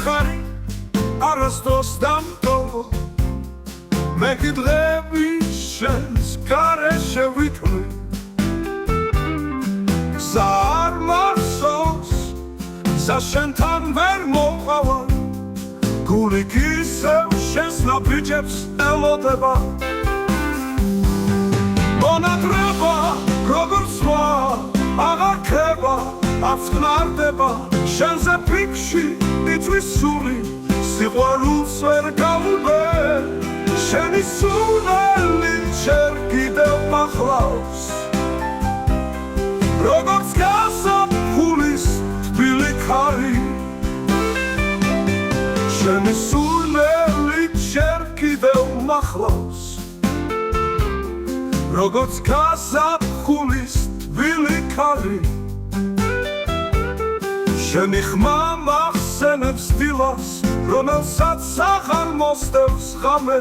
მითხარი არასდროს დამტოვო მე კიდღები შენს გარეშე ვითვლი გზა არ მახსოვს გზა შენთან ვერ მოყავა გული ისევ შენს ნაბიჯებს ელოდება მონათრევა როგორც სხვა აღარ ქება აფხნარდება შენზე ფიქში იწვის სული სიყვარულს ვერ გავუბე შენი სუნელი ჯერ კიდევ მახლავს როგორც გასაფხულის თბილი ქარი შენი სუნელი ჯერ კიდევ მახლავს როგორც გასაფხულის თბილი ქარი შენი ხმა მახსენებს დილას რომელსაც აღარ მოსდევს ღამე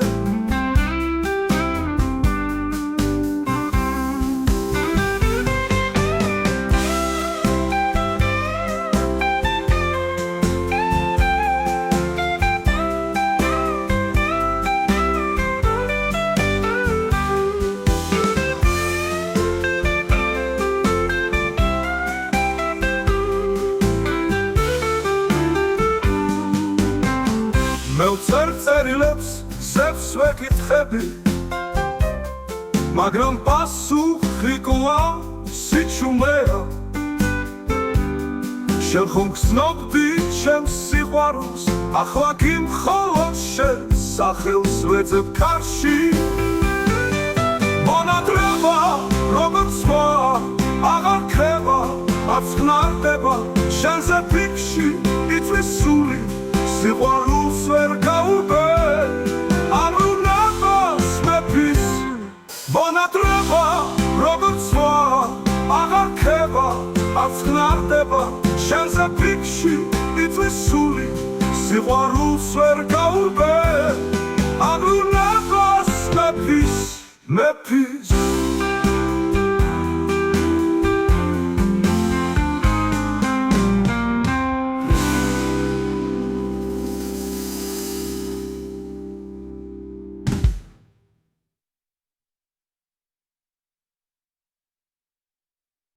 მე ვწერ წერილებს ზევს ვეკითხები მაგრამ პასუხი კვლავ სიჩუმეა შენ ხომ გრძნობდი ჩემს სიყვარულს ახლა კი მხოლოდ შენს სახელს ვეძებ ქარში მონათრევა როგორც სხვა აღარ ქება აფხნარდება შენზე ფიქში იწვის სული სიყვარულს ვერ გავუბე არ უნებას მეფის მონათრევა როგორც სხვა აღარ ქება აფხნარდება შენზე ფიქში იწვის სული სიყვარულს ვერ გავუბე არ უნებას მეფის